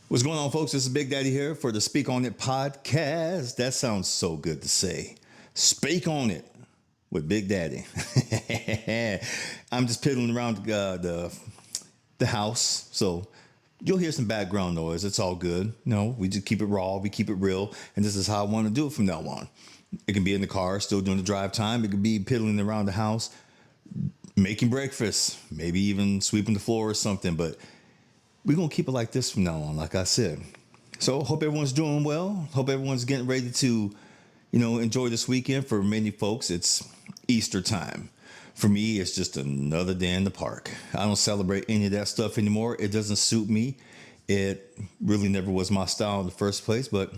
What's going on, folks? This is Big Daddy here for the Speak On It podcast. That sounds so good to say. Speak on it with Big Daddy. I'm just piddling around the house, so you'll hear some background noise. It's all good. No, we just keep it raw. We keep it real, and this is how I want to do it from now on. It can be in the car, still doing the drive time. It could be piddling around the house, making breakfast, maybe even sweeping the floor or something, but we're going to keep it like this from now on, like I said. So hope everyone's doing well. Hope everyone's getting ready to, enjoy this weekend. For many folks, it's Easter time. For me, it's just another day in the park. I don't celebrate any of that stuff anymore. It doesn't suit me. It really never was my style in the first place, but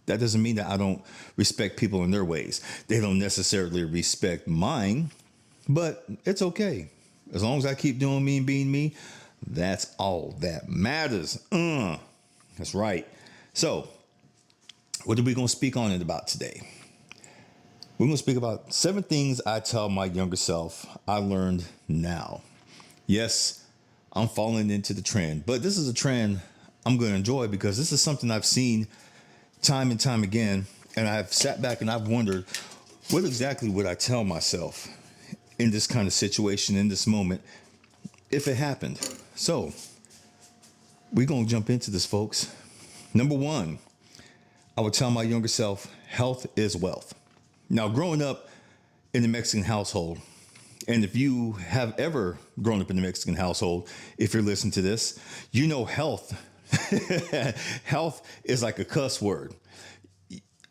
that doesn't mean that I don't respect people in their ways. They don't necessarily respect mine, but it's okay. As long as I keep doing me and being me, that's all that matters. That's right. So, what are we going to speak on it about today? We're going to speak about 7 things I tell my younger self I learned now. Yes, I'm falling into the trend, but this is a trend I'm going to enjoy because this is something I've seen time and time again, and I've sat back and I've wondered, what exactly would I tell myself in this kind of situation, in this moment, if it happened? So, we're going to jump into this, folks. Number 1, I would tell my younger self, health is wealth. Now, growing up in the Mexican household, and if you have ever grown up in the Mexican household, if you're listening to this, you know health. Health is like a cuss word.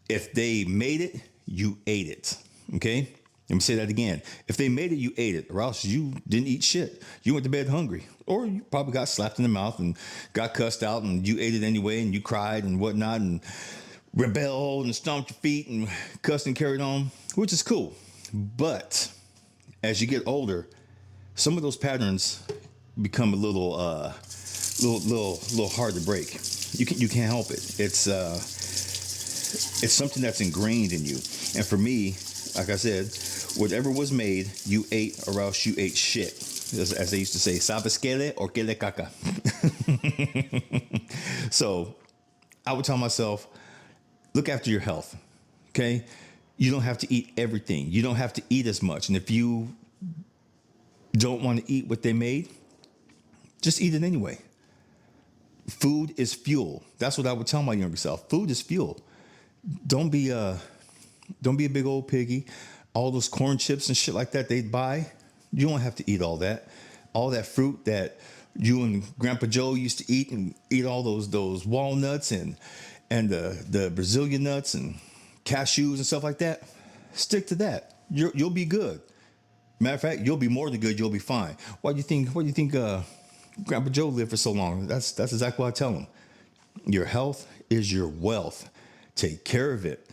If they made it, you ate it. Okay? Let me say that again. If they made it, you ate it, or else you didn't eat shit. You went to bed hungry, or you probably got slapped in the mouth and got cussed out, and you ate it anyway, and you cried and whatnot, and rebelled and stomped your feet and cussed and carried on, which is cool. But as you get older, some of those patterns become a little hard to break. You can't help it. It's something that's ingrained in you, and for me, like I said, whatever was made, you ate, or else you ate shit. As they used to say, ¿sabes qué le or qué le caca? So I would tell myself, look after your health, okay? You don't have to eat everything. You don't have to eat as much. And if you don't want to eat what they made, just eat it anyway. Food is fuel. That's what I would tell my younger self. Food is fuel. Don't be a big old piggy. All those corn chips and shit like that they'd buy, you don't have to eat all that. All that fruit that you and Grandpa Joe used to eat, and eat all those walnuts and the Brazilian nuts and cashews and stuff like that. Stick to that. You'll be good. Matter of fact, you'll be more than good. You'll be fine. Why do you think Grandpa Joe lived for so long? That's exactly what I tell him. Your health is your wealth. Take care of it.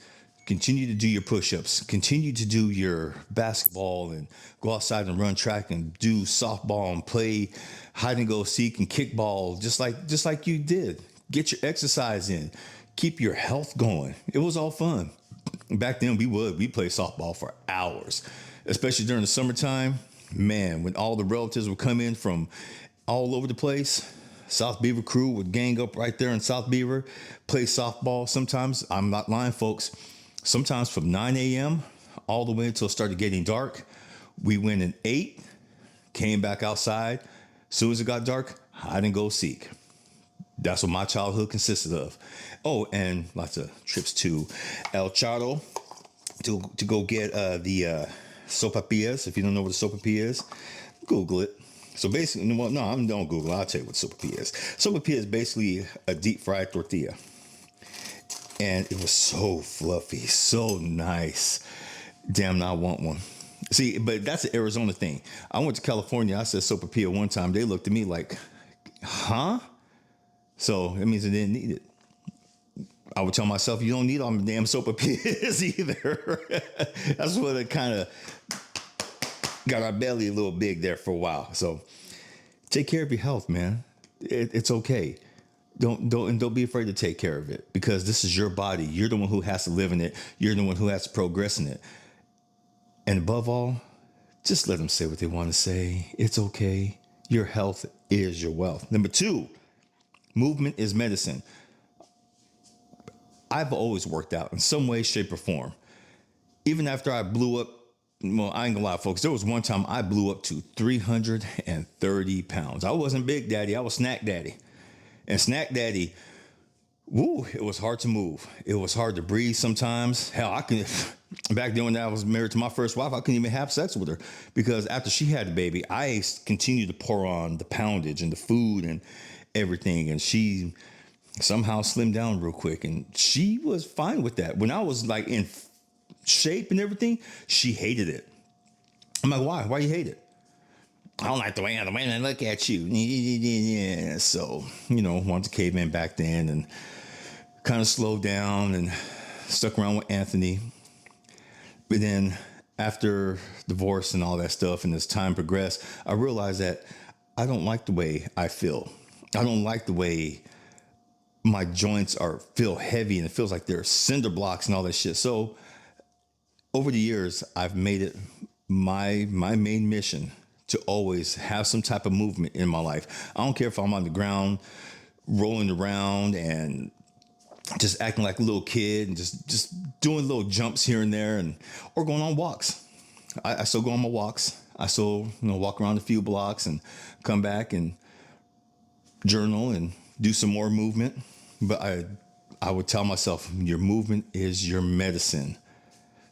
Continue to do your push-ups. Continue to do your basketball and go outside and run track and do softball and play hide and go seek and kickball just like you did. Get your exercise in. Keep your health going. It was all fun. Back then we'd play softball for hours, especially during the summertime. Man, when all the relatives would come in from all over the place, South Beaver crew would gang up right there in South Beaver, play softball. Sometimes, I'm not lying, folks, sometimes from 9 a.m. all the way until it started getting dark. We went and ate, came back outside. As soon as it got dark, hide and go seek. That's what my childhood consisted of. Oh, and lots of trips to El Charo to go get the sopapillas. If you don't know what a sopapilla is, Google it. So basically, don't Google it. I'll tell you what sopapilla is. Sopapilla is basically a deep fried tortilla. And it was so fluffy, so nice. Damn, now I want one. See, but that's an Arizona thing. I went to California. I said sopapilla one time. They looked at me like, huh? So it means I didn't need it. I would tell myself, you don't need all the damn sopapillas either. That's what it kind of got our belly a little big there for a while. So take care of your health, man. It's okay. Don't be afraid to take care of it, because this is your body. You're the one who has to live in it. You're the one who has to progress in it. And above all, just let them say what they want to say. It's okay. Your health is your wealth. Number 2, Movement is medicine. I've always worked out in some way, shape, or form. Even after I blew up, well, I ain't gonna lie, folks. There was one time I blew up to 330 pounds. I wasn't Big Daddy, I was Snack Daddy. And Snack Daddy, woo, it was hard to move. It was hard to breathe sometimes. Hell, I could, back then when I was married to my first wife, I couldn't even have sex with her because after she had the baby, I continued to pour on the poundage and the food and everything. And she somehow slimmed down real quick. And she was fine with that. When I was like in shape and everything, she hated it. I'm like, why? Why you hate it? I don't like the way I look at you. Yeah. So, wanted to cave in back then and kind of slowed down and stuck around with Anthony. But then after divorce and all that stuff, and as time progressed, I realized that I don't like the way I feel. I don't like the way my joints feel heavy and it feels like they're cinder blocks and all that shit. So over the years, I've made it my main mission to always have some type of movement in my life. I don't care if I'm on the ground, rolling around and just acting like a little kid and just doing little jumps here and there or going on walks. I still go on my walks. I still, walk around a few blocks and come back and journal and do some more movement. But I would tell myself, your movement is your medicine.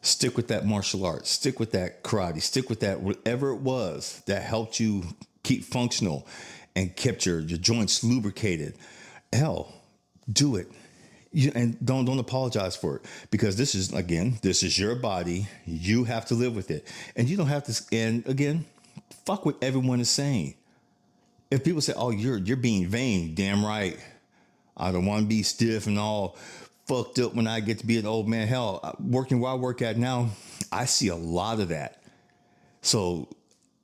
Stick with that martial arts, stick with that karate, stick with that whatever it was that helped you keep functional and kept your joints lubricated. Hell, do it. And don't apologize for it because this is your body. You have to live with it. And you don't have to, and again, fuck what everyone is saying. If people say, oh, you're being vain, damn right. I don't want to be stiff and all fucked up when I get to be an old man. Hell, working where I work at now, I see a lot of that. So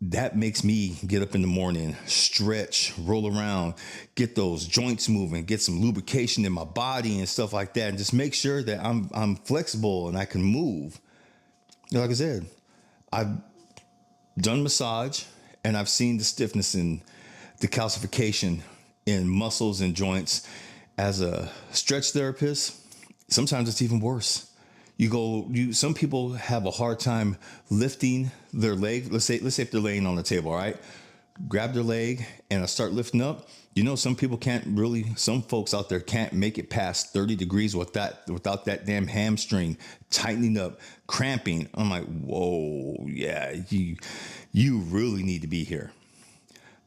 that makes me get up in the morning, stretch, roll around, get those joints moving, get some lubrication in my body and stuff like that, and just make sure that I'm flexible and I can move. Like I said, I've done massage and I've seen the stiffness and the calcification in muscles and joints. As a stretch therapist, sometimes it's even worse. Some people have a hard time lifting their leg. Let's say if they're laying on the table, all right? Grab their leg and I start lifting up. Some folks out there can't make it past 30 degrees without that damn hamstring tightening up, cramping. I'm like, whoa, yeah, you really need to be here.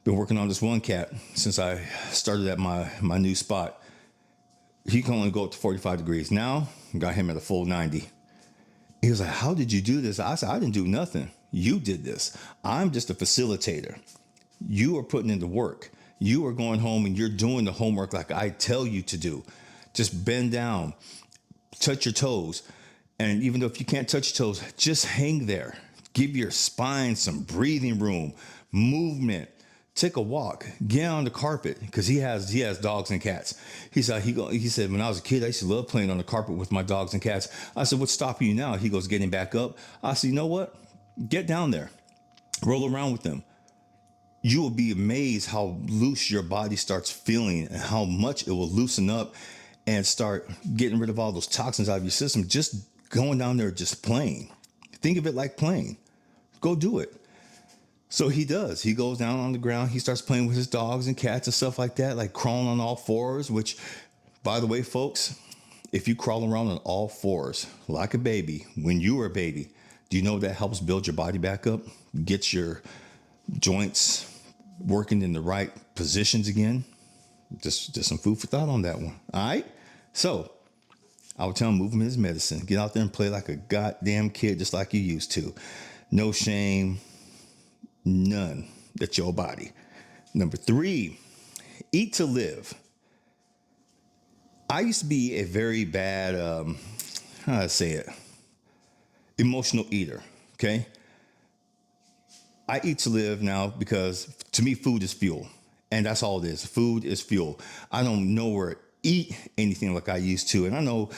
Been working on this one cat since I started at my new spot. He can only go up to 45 degrees. Now, got him at a full 90. He was like, how did you do this? I said, I didn't do nothing. You did this. I'm just a facilitator. You are putting in the work. You are going home and you're doing the homework like I tell you to do. Just bend down, touch your toes. And even though if you can't touch your toes, just hang there. Give your spine some breathing room, movement. Take a walk, get on the carpet, because he has dogs and cats. He said, when I was a kid, I used to love playing on the carpet with my dogs and cats. I said, what's stopping you now? He goes, getting back up. I said, you know what? Get down there, roll around with them. You will be amazed how loose your body starts feeling and how much it will loosen up and start getting rid of all those toxins out of your system. Just going down there, just playing. Think of it like playing. Go do it. So he does. He goes down on the ground. He starts playing with his dogs and cats and stuff like that, like crawling on all fours, which, by the way, folks, if you crawl around on all fours like a baby, when you were a baby, do you know that helps build your body back up? Get your joints working in the right positions again? Just some food for thought on that one. All right? So I would tell him movement is medicine. Get out there and play like a goddamn kid just like you used to. No shame. None. That's your body. Number 3, eat to live. I used to be a very bad, how do I say it? Emotional eater. Okay. I eat to live now because to me, food is fuel. And that's all it is. Food is fuel. I don't nowhere eat anything like I used to. And I know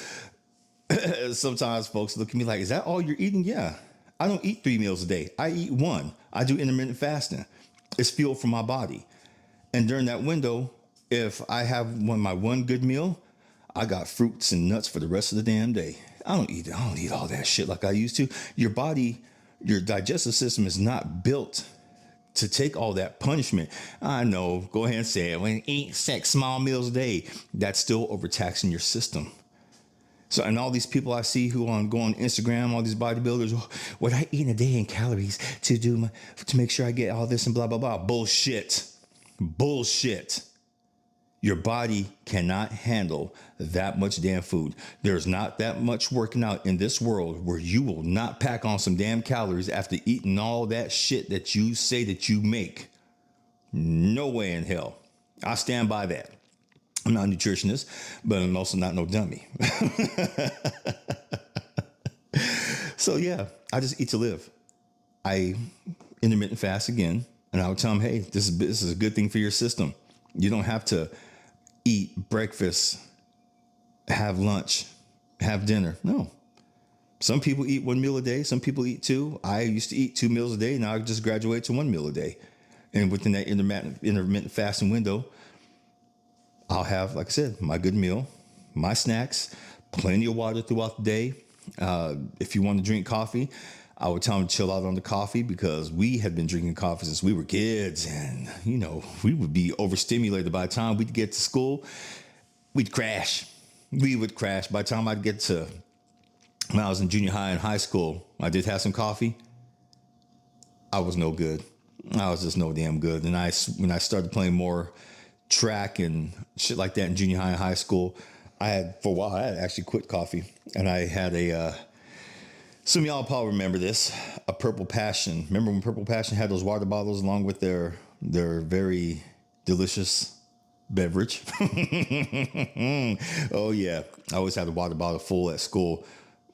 sometimes folks look at me like, is that all you're eating? Yeah. I don't eat 3 meals a day. I eat 1. I do intermittent fasting. It's fuel for my body. And during that window, If I have my one good meal, I got fruits and nuts for the rest of the damn day. I don't eat all that shit like I used to. Your body, your digestive system is not built to take all that punishment. I know, go ahead and say it. When you eat 6 small meals a day, that's still overtaxing your system. So, and all these people I see who go on Instagram, all these bodybuilders, what I eat in a day in calories to make sure I get all this and blah, blah, blah. Bullshit. Bullshit. Your body cannot handle that much damn food. There's not that much working out in this world where you will not pack on some damn calories after eating all that shit that you say that you make. No way in hell. I stand by that. I'm not a nutritionist, but I'm also not no dummy. So yeah, I just eat to live. I intermittent fast again, and I would tell them, hey, this is a good thing for your system. You don't have to eat breakfast, have lunch, have dinner. No. Some people eat 1 meal a day. Some people eat 2. I used to eat 2 meals a day. Now I just graduate to 1 meal a day. And within that intermittent fasting window, I'll have, like I said, my good meal, my snacks, plenty of water throughout the day. If you want to drink coffee, I would tell them to chill out on the coffee because we had been drinking coffee since we were kids. And, we would be overstimulated by the time we'd get to school. We'd crash. We would crash. By the time I'd get to when I was in junior high and high school, I did have some coffee. I was no good. I was just no damn good. And when I started playing more track and shit like that in junior high and high school, for a while, I had actually quit coffee. And I had some of y'all probably remember this, a Purple Passion. Remember when Purple Passion had those water bottles along with their very delicious beverage? Oh, yeah. I always had a water bottle full at school.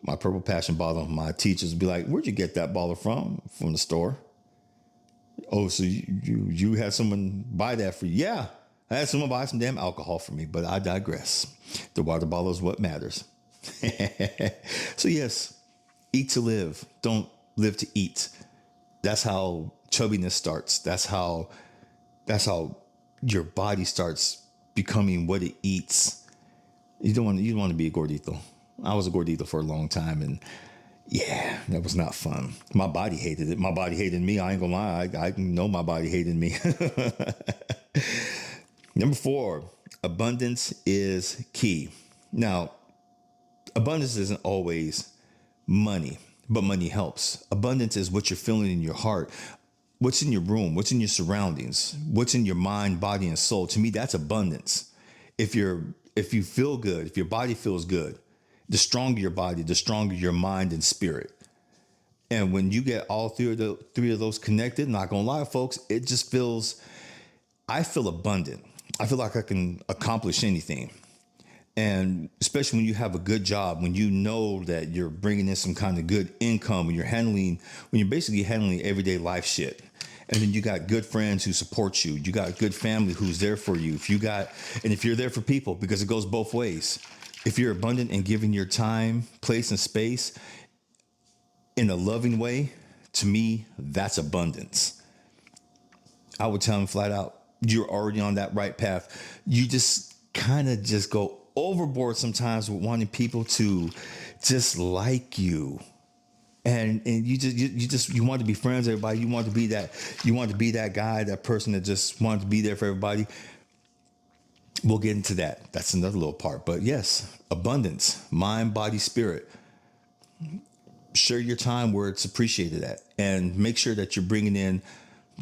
My Purple Passion bottle. My teachers would be like, where'd you get that bottle from? From the store. Oh, so you had someone buy that for you? Yeah. I had someone buy some damn alcohol for me, but I digress. The water bottle is what matters. So yes, eat to live. Don't live to eat. That's how chubbiness starts. That's how your body starts becoming what it eats. You don't want to be a gordito. I was a gordito for a long time, and yeah, that was not fun. My body hated it. My body hated me. I ain't gonna lie. I know my body hated me. Number 4, abundance is key. Now, abundance isn't always money, but money helps. Abundance is what you're feeling in your heart, what's in your room, what's in your surroundings, what's in your mind, body, and soul. To me, that's abundance. If you feel good, if your body feels good, the stronger your body, the stronger your mind and spirit. And when you get all three of those connected, not gonna lie, folks, I feel abundant. I feel like I can accomplish anything. And especially when you have a good job, when you know that you're bringing in some kind of good income, when you're basically handling everyday life shit. And then you got good friends who support you. You got good family who's there for you. If you're there for people, because it goes both ways. If you're abundant in giving your time, place, and space in a loving way, to me, that's abundance. I would tell them flat out, you're already on that right path. You just kind of just go overboard sometimes with wanting people to just like you. And you want to be friends with everybody. You want to be that guy, that person that just wanted to be there for everybody. We'll get into that. That's another little part. But yes, abundance, mind, body, spirit. Share your time where it's appreciated at, and make sure that you're bringing in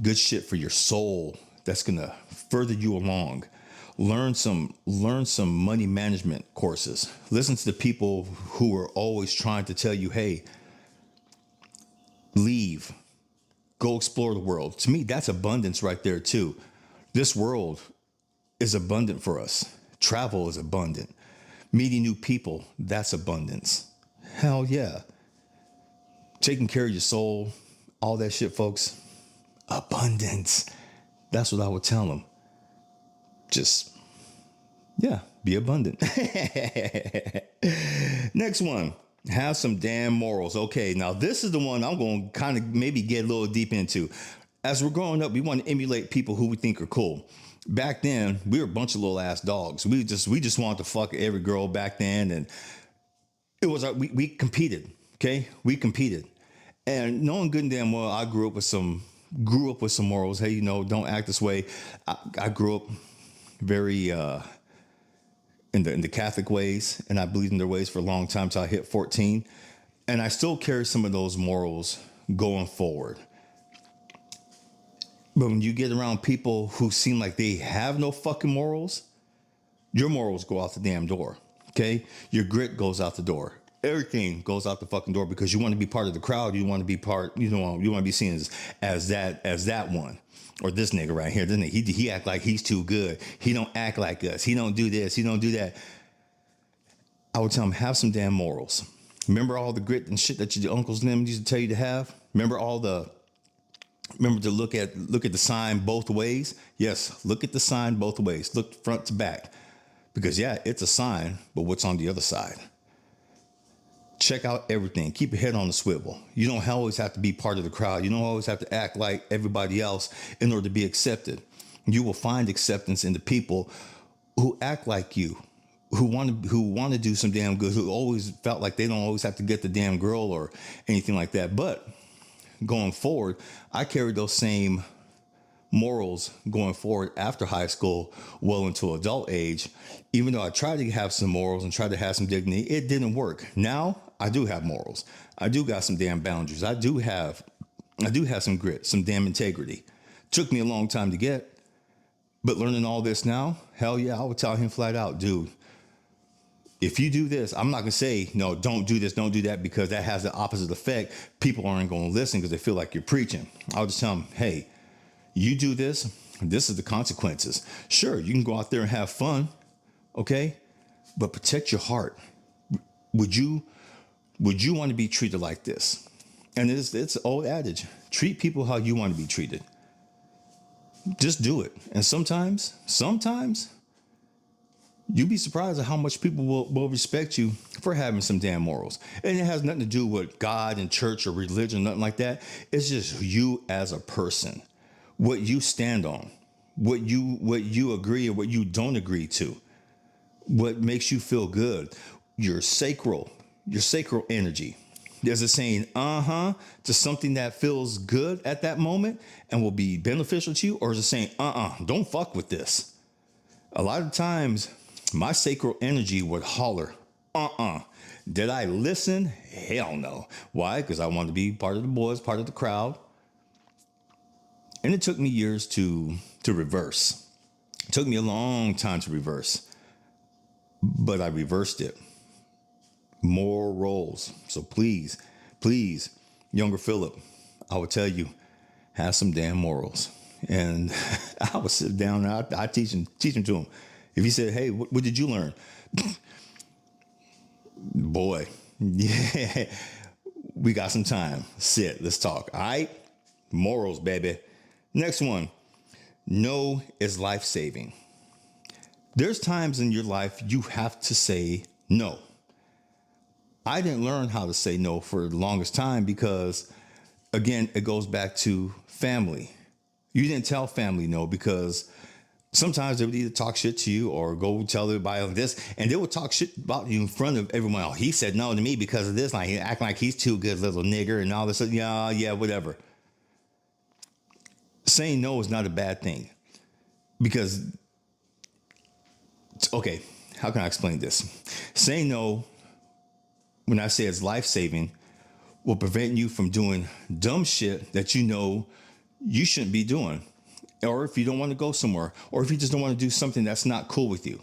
good shit for your soul that's going to further you along. Learn some money management courses. Listen to the people who are always trying to tell you, hey, leave, go explore the world. To me, that's abundance right there too. This world is abundant for us. Travel is abundant. Meeting new people, that's abundance. Hell yeah. Taking care of your soul, all that shit, folks. Abundance. That's what I would tell them. Just, yeah, be abundant. Next one. Have some damn morals. Okay, now this is the one I'm going to kind of maybe get a little deep into. As we're growing up, we want to emulate people who we think are cool. Back then, we were a bunch of little ass dogs. We just wanted to fuck every girl back then, and it was we competed. Okay, we competed, and knowing good and damn well, I grew up with some morals. Hey, don't act this way. I grew up very in the Catholic ways, and I believed in their ways for a long time till I hit 14, and I still carry some of those morals going forward. But when you get around people who seem like they have no fucking morals, your morals go out the damn door. Okay? Your grit goes out the door. Everything goes out the fucking door because you want to be part of the crowd. You want to be you want to be seen as that one. Or this nigga right here. This nigga, he act like he's too good. He don't act like us. He don't do this. He don't do that. I would tell him, have some damn morals. Remember all the grit and shit that your uncles and them used to tell you to have? Remember to look at the sign both ways? Yes, look at the sign both ways. Look front to back. Because yeah, it's a sign, but what's on the other side? Check out everything. Keep your head on the swivel. You don't always have to be part of the crowd. You don't always have to act like everybody else in order to be accepted. You will find acceptance in the people who act like you, who want to do some damn good, who always felt like they don't always have to get the damn girl or anything like that. But going forward, I carried those same morals going forward after high school, well into adult age. Even though I tried to have some morals and tried to have some dignity, it didn't work. Now I do have morals. I do got some damn boundaries. I do have some grit, some damn integrity. Took me a long time to get, but learning all this now, hell yeah, I would tell him flat out, dude, if you do this, I'm not going to say, no, don't do this, don't do that, because that has the opposite effect. People aren't going to listen because they feel like you're preaching. I'll just tell them, hey, you do this, this is the consequences. Sure, you can go out there and have fun, okay? But protect your heart. Would you want to be treated like this? And it's an old adage. Treat people how you want to be treated. Just do it. And sometimes, you'd be surprised at how much people will respect you for having some damn morals. And it has nothing to do with God and church or religion, nothing like that. It's just you as a person. What you stand on, what you agree and what you don't agree to, what makes you feel good, your sacral energy. There's a saying, to something that feels good at that moment and will be beneficial to you, or is it saying, don't fuck with this? A lot of times, my sacral energy would holler, Did I listen? Hell no. Why? Because I wanted to be part of the boys, part of the crowd. And it took me years to reverse. It took me a long time to reverse. But I reversed it. More roles. So please, younger Philip, I would tell you, have some damn morals. And I would sit down and I teach him to him. If he said, hey, what did you learn? Boy, yeah, we got some time. Sit, let's talk. All right? Morals, baby. Next one. No is life-saving. There's times in your life you have to say no. I didn't learn how to say no for the longest time because, again, it goes back to family. You didn't tell family no because sometimes they would either talk shit to you or go tell everybody this, and they would talk shit about you in front of everyone else. He said no to me because of this. Like, he acting like he's too good, little nigger, and all this. Yeah, whatever. Saying no is not a bad thing because, okay, how can I explain this? Saying no, when I say it's life-saving, will prevent you from doing dumb shit that you know you shouldn't be doing. Or if you don't want to go somewhere, or if you just don't want to do something that's not cool with you.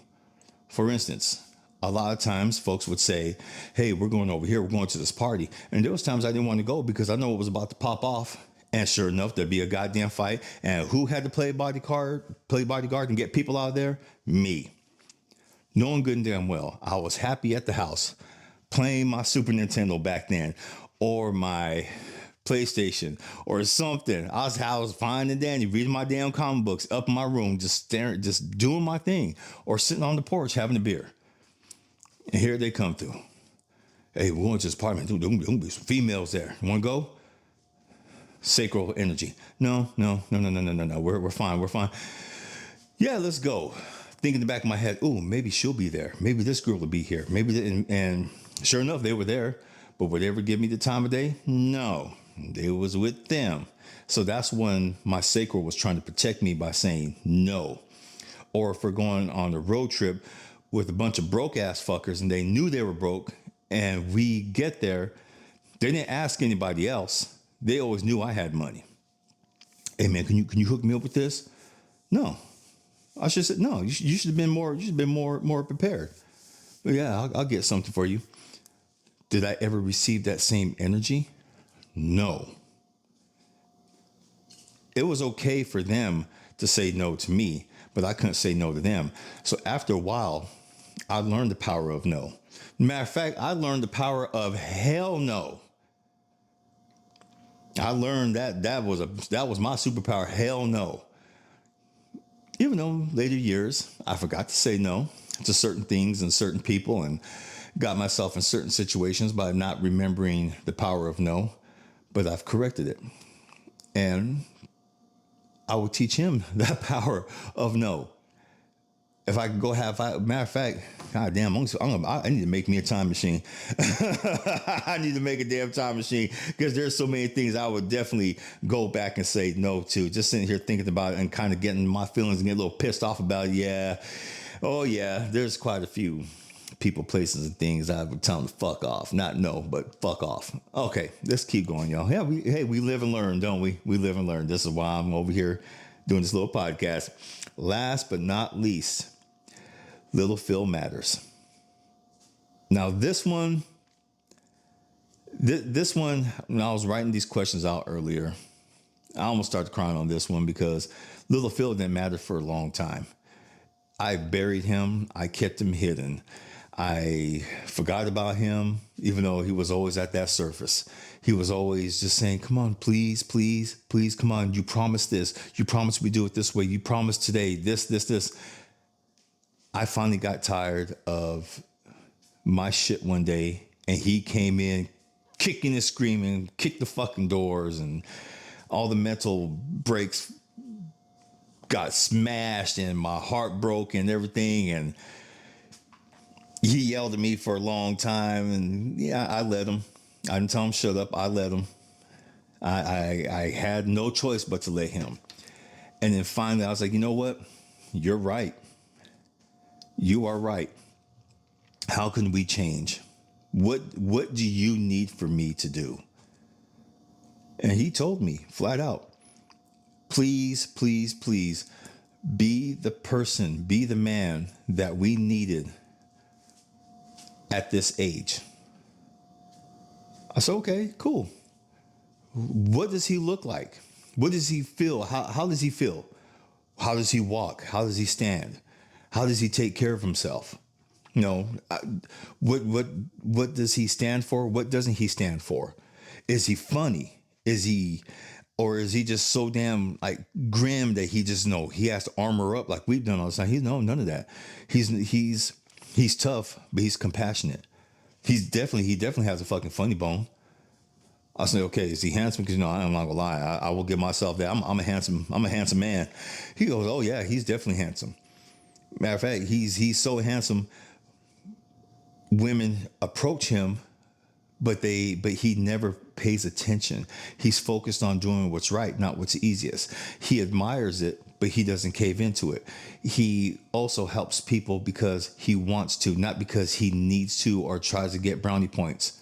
For instance, a lot of times folks would say, hey, we're going over here, we're going to this party. And there was times I didn't want to go because I know it was about to pop off. And sure enough, there'd be a goddamn fight. And who had to play bodyguard and get people out of there? Me. Knowing good and damn well, I was happy at the house playing my Super Nintendo back then, or my PlayStation or something. I was fine and dandy, reading my damn comic books up in my room, just staring, just doing my thing, or sitting on the porch having a beer. And here they come through. Hey, we're going to this apartment. There's going to be some females there. You want to go? Sacral energy. No. We're fine. Yeah, let's go. Think in the back of my head, oh, maybe she'll be there. Maybe this girl will be here. And sure enough, they were there. But would they ever give me the time of day? No, they was with them. So that's when my sacral was trying to protect me by saying no. Or if we're going on a road trip with a bunch of broke ass fuckers and they knew they were broke and we get there, they didn't ask anybody else. They always knew I had money. Hey man, can you hook me up with this? No. I should have said no. You should have been more. You should have been more prepared. But yeah, I'll get something for you. Did I ever receive that same energy? No. It was okay for them to say no to me, but I couldn't say no to them. So after a while, I learned the power of no. Matter of fact, I learned the power of hell no. I learned that was my superpower. Hell no. Even though later years I forgot to say no to certain things and certain people and got myself in certain situations by not remembering the power of no, but I've corrected it. And I will teach him that power of no. If I could go matter of fact, God damn, I need to make me a time machine. I need to make a damn time machine because there's so many things I would definitely go back and say no to. Just sitting here thinking about it and kind of getting my feelings and get a little pissed off about it. Yeah. Oh, yeah. There's quite a few people, places, and things I would tell them to fuck off. Not no, but fuck off. Okay, let's keep going, y'all. Yeah, we live and learn, don't we? We live and learn. This is why I'm over here doing this little podcast. Last but not least, Little Phil matters. Now, this one, when I was writing these questions out earlier, I almost started crying on this one because Little Phil didn't matter for a long time. I buried him. I kept him hidden. I forgot about him, even though he was always at that surface. He was always just saying, come on, please, please, please, come on. You promised this. You promised we do it this way. You promised today this. I finally got tired of my shit one day, and he came in kicking and screaming, kicked the fucking doors, and all the mental breaks got smashed, and my heart broke and everything. And he yelled at me for a long time, and yeah, I let him. I didn't tell him shut up. I let him. I had no choice but to let him. And then finally, I was like, you know what? You're right. You are right. How can we change? What do you need for me to do? And he told me flat out, please, please, please be the person, be the man that we needed at this age. I said, okay, cool. What does he look like? What does he feel? How does he feel? How does he walk? How does he stand? How does he take care of himself? You know, what does he stand for? What doesn't he stand for? Is he funny? Or is he just so damn like grim that he just he has to armor up like we've done all the time? None of that. He's tough, but he's compassionate. He definitely has a fucking funny bone. I say, okay, is he handsome? Because I'm not gonna lie, I will give myself that. I'm a handsome man. He goes, oh yeah, he's definitely handsome. Matter of fact, he's so handsome. Women approach him, but he never pays attention. He's focused on doing what's right, not what's easiest. He admires it, but he doesn't cave into it. He also helps people because he wants to, not because he needs to or tries to get brownie points.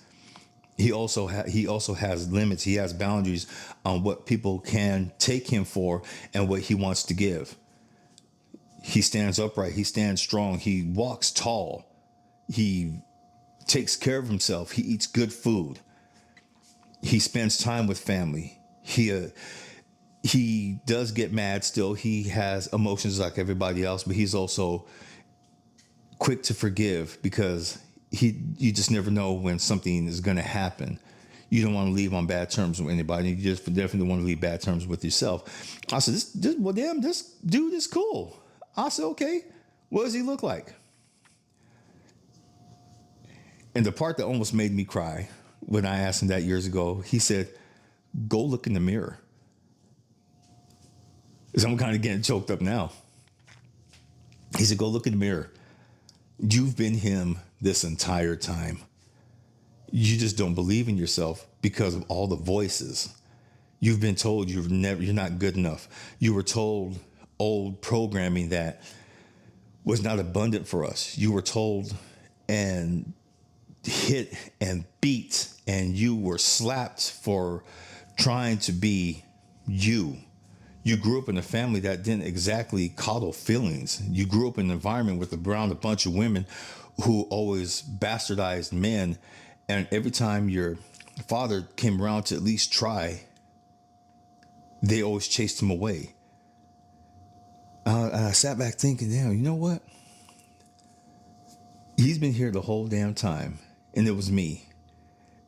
He also has limits. He has boundaries on what people can take him for and what he wants to give. He stands upright. He stands strong. He walks tall. He takes care of himself. He eats good food. He spends time with family. He does get mad still. He has emotions like everybody else, but he's also quick to forgive because you just never know when something is going to happen. You don't want to leave on bad terms with anybody. You just definitely want to leave bad terms with yourself. I said, this dude is cool. I said, okay, what does he look like? And the part that almost made me cry when I asked him that years ago, he said, go look in the mirror. Because I'm kind of getting choked up now. He said, go look in the mirror. You've been him this entire time. You just don't believe in yourself because of all the voices. You've been told you're not good enough. You were told old programming that was not abundant for us. You were told and hit and beat, and you were slapped for trying to be you. You grew up in a family that didn't exactly coddle feelings. You grew up in an environment with around a bunch of women who always bastardized men. And every time your father came around to at least try, they always chased him away. I sat back thinking, damn, you know what? He's been here the whole damn time. And it was me.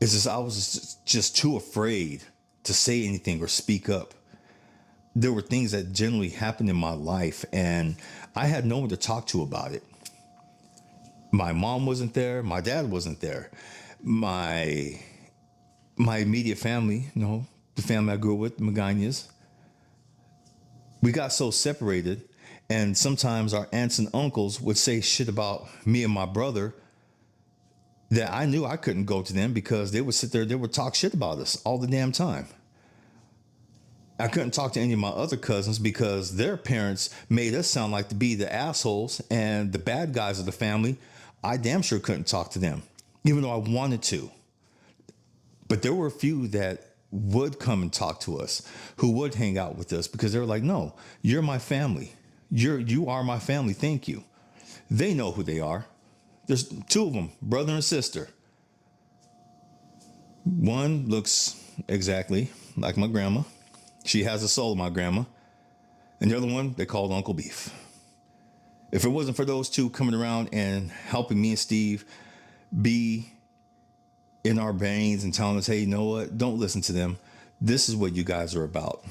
It's just I was just too afraid to say anything or speak up. There were things that generally happened in my life, and I had no one to talk to about it. My mom wasn't there. My dad wasn't there. My immediate family, the family I grew up with, the Maganias, we got so separated, and sometimes our aunts and uncles would say shit about me and my brother that I knew I couldn't go to them because they would sit there, they would talk shit about us all the damn time. I couldn't talk to any of my other cousins because their parents made us sound like to be the assholes and the bad guys of the family. I damn sure couldn't talk to them, even though I wanted to. But there were a few that would come and talk to us, who would hang out with us because they were like, no, you're my family. You are my family. Thank you. They know who they are. There's two of them, brother and sister. One looks exactly like my grandma. She has the soul of my grandma. And the other one, they called Uncle Beef. If it wasn't for those two coming around and helping me and Steve be in our veins and telling us, hey, you know what? Don't listen to them. This is what you guys are about.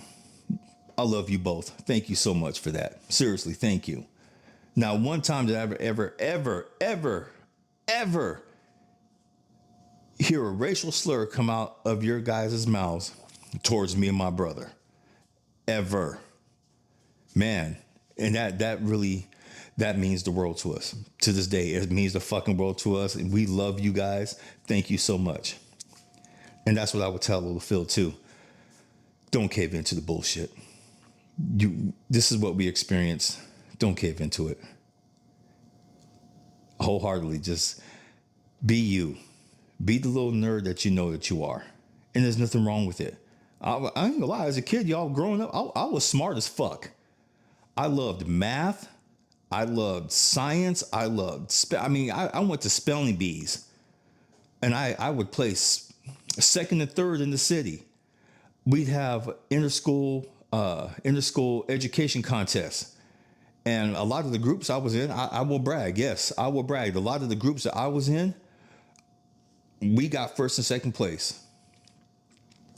I love you both. Thank you so much for that. Seriously, thank you. Now, one time did I ever hear a racial slur come out of your guys' mouths towards me and my brother. Ever. Man, and that really, that means the world to us. To this day, it means the fucking world to us. And we love you guys. Thank you so much. And that's what I would tell little Phil too. Don't cave into the bullshit. This is what we experience. Don't cave into it. Wholeheartedly, just be you. Be the little nerd that you know that you are. And there's nothing wrong with it. I ain't gonna lie, as a kid, y'all growing up, I was smart as fuck. I loved math. I loved science. I went to spelling bees. And I would place second and third in the city. We'd have interschool education contests. And a lot of the groups I was in, I will brag. Yes, I will brag. A lot of the groups that I was in, we got first and second place.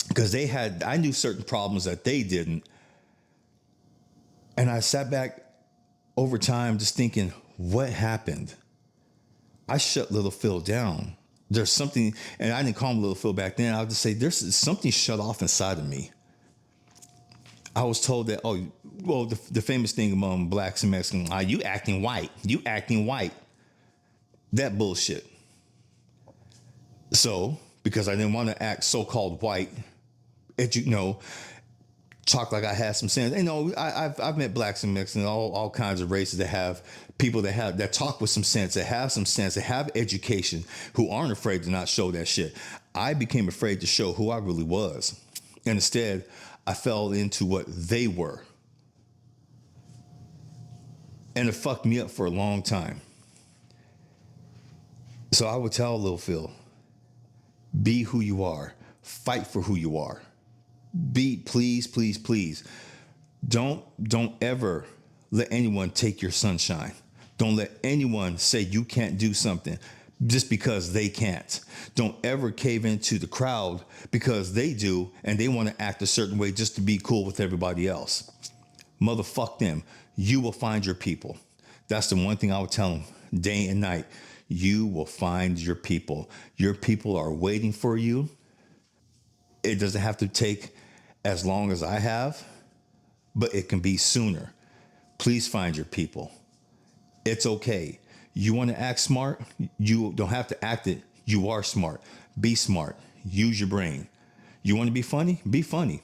Because I knew certain problems that they didn't. And I sat back over time just thinking, what happened? I shut little Phil down. There's something, and I didn't call him little Phil back then. I would just say, there's something shut off inside of me. I was told that, the famous thing among blacks and Mexicans, you acting white. You acting white. That bullshit. So, because I didn't want to act so-called white, talk like I had some sense. I've met blacks and Mexicans, all kinds of races that have people that talk with some sense, that have some sense, that have education, who aren't afraid to not show that shit. I became afraid to show who I really was. And instead, I fell into what they were. And it fucked me up for a long time. So I would tell Lil Phil, be who you are. Fight for who you are. Please. Don't ever let anyone take your sunshine. Don't let anyone say you can't do something just because they can't. Don't ever cave into the crowd because they do and they want to act a certain way just to be cool with everybody else. Motherfuck them. You will find your people. That's the one thing I would tell them day and night. You will find your people. Your people are waiting for you. It doesn't have to take as long as I have, but it can be sooner. Please find your people. It's okay. You want to act smart? You don't have to act it. You are smart. Be smart. Use your brain. You want to be funny? Be funny.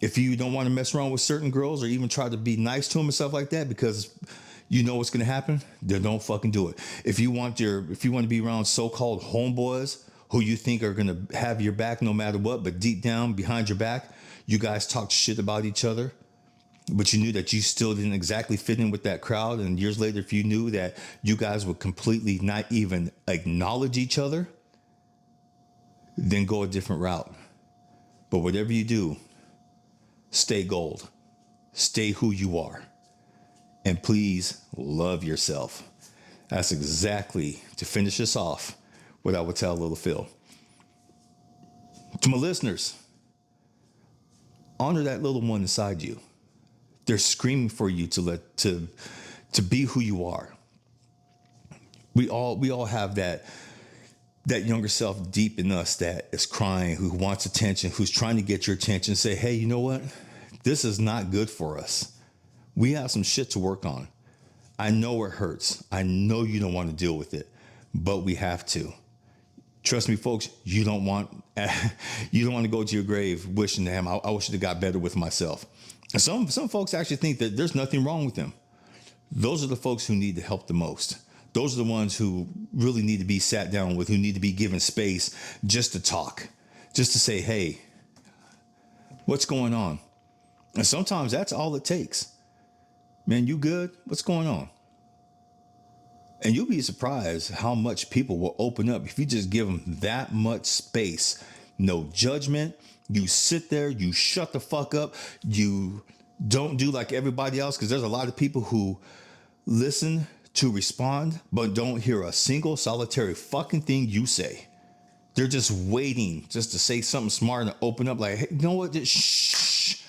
If you don't want to mess around with certain girls or even try to be nice to them and stuff like that because you know what's going to happen, then don't fucking do it. If you want to be around so-called homeboys who you think are going to have your back no matter what, but deep down behind your back, you guys talk shit about each other, but you knew that you still didn't exactly fit in with that crowd. And years later, if you knew that you guys would completely not even acknowledge each other, then go a different route. But whatever you do, stay gold. Stay who you are. And please love yourself. That's exactly, to finish this off, what I would tell little Phil. To my listeners, honor that little one inside you. They're screaming for you to be who you are. We all have that younger self deep in us that is crying, who wants attention, who's trying to get your attention. Say, hey, you know what? This is not good for us. We have some shit to work on. I know it hurts. I know you don't want to deal with it, but we have to. Trust me, folks, you don't want to go to your grave wishing, damn, I wish I got better with myself. And some folks actually think that there's nothing wrong with them. Those are the folks who need the help the most. Those are the ones who really need to be sat down with, who need to be given space just to talk, just to say, hey, what's going on? And sometimes that's all it takes. Man, you good? What's going on? And you'll be surprised how much people will open up if you just give them that much space. No judgment. You sit there, you shut the fuck up. You don't do like everybody else, because there's a lot of people who listen to respond, but don't hear a single solitary fucking thing you say. They're just waiting just to say something smart and open up like, hey, you know what? Just shh.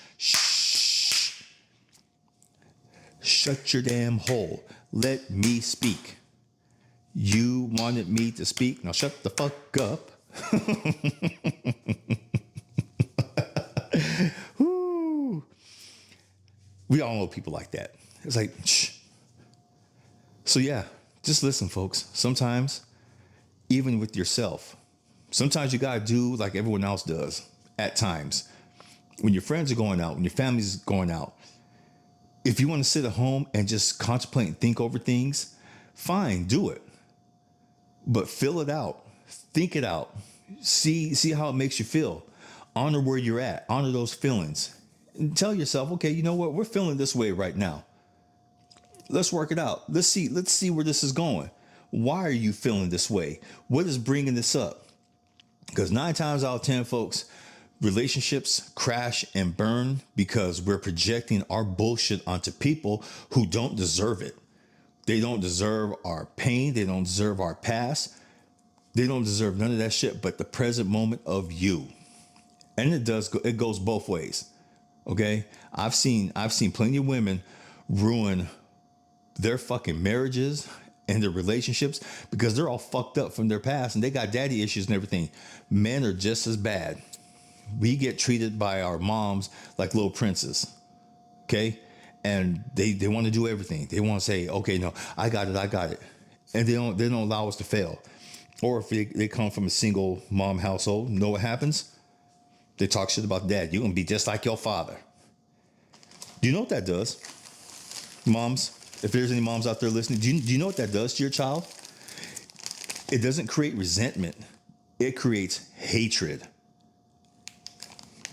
Shut your damn hole. Let me speak. You wanted me to speak. Now shut the fuck up. We all know people like that. It's like, shh. So yeah, just listen, folks. Sometimes, even with yourself, sometimes you gotta do like everyone else does at times. When your friends are going out, when your family's going out, if you want to sit at home and just contemplate and think over things, fine, do it. But fill it out. Think it out. See how it makes you feel. Honor where you're at. Honor those feelings. And tell yourself, okay, you know what? We're feeling this way right now. Let's work it out. Let's see where this is going. Why are you feeling this way? What is bringing this up? Because 9 times out of 10, folks, relationships crash and burn because we're projecting our bullshit onto people who don't deserve it. They don't deserve our pain. They don't deserve our past. They don't deserve none of that shit but the present moment of you. And it goes both ways. Okay? I've seen plenty of women ruin their fucking marriages and their relationships because they're all fucked up from their past and they got daddy issues and everything. Men are just as bad. We get treated by our moms like little princes. Okay? And they want to do everything. They want to say, okay, no, I got it. And they don't allow us to fail. Or if they come from a single mom household, know what happens? They talk shit about dad. You're going to be just like your father. Do you know what that does? Moms, if there's any moms out there listening, do you know what that does to your child? It doesn't create resentment. It creates hatred.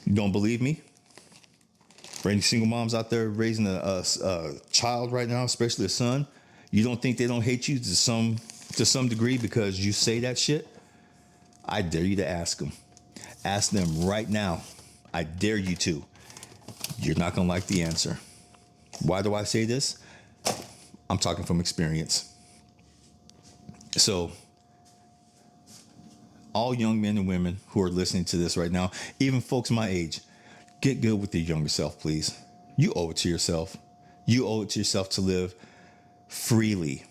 You don't believe me? For any single moms out there raising a child right now, especially a son, you don't think they don't hate you to some degree because you say that shit? I dare you to ask them. Ask them right now. I dare you to. You're not going to like the answer. Why do I say this? I'm talking from experience. So, all young men and women who are listening to this right now, even folks my age, get good with your younger self, please. You owe it to yourself. You owe it to yourself to live freely.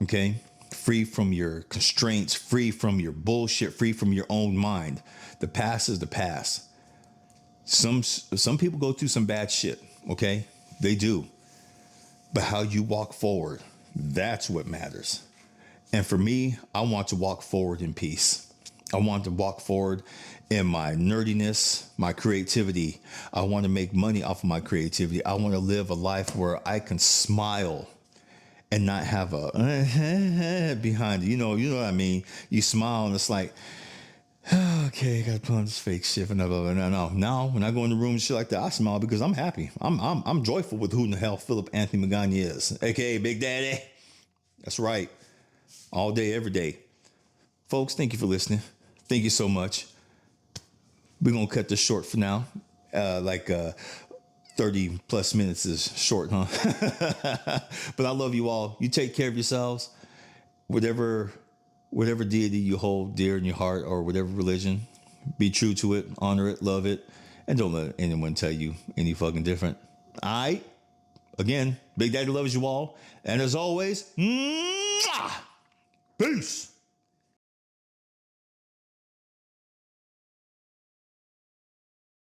Okay? Free from your constraints, free from your bullshit, free from your own mind. The past is the past. Some people go through some bad shit, okay? They do. But how you walk forward, That's what matters. And for me, I want to walk forward in peace. I want to walk forward in my nerdiness, my creativity. I want to make money off of my creativity. I want to live a life where I can smile and not have a behind it. You know what I mean? You smile and it's like, okay, I gotta put on this fake shit. No. Now, when I go in the room and shit like that, I smile because I'm happy. I'm joyful with who in the hell Philip Anthony Magana is, aka Big Daddy. That's right. All day, every day. Folks, thank you for listening. Thank you so much. We're gonna cut this short for now. 30 plus minutes is short, huh? But I love you all. You take care of yourselves. Whatever deity you hold dear in your heart or whatever religion, be true to it, honor it, love it, and don't let anyone tell you any fucking different. All right? Again, Big Daddy loves you all. And as always, mwah! Peace.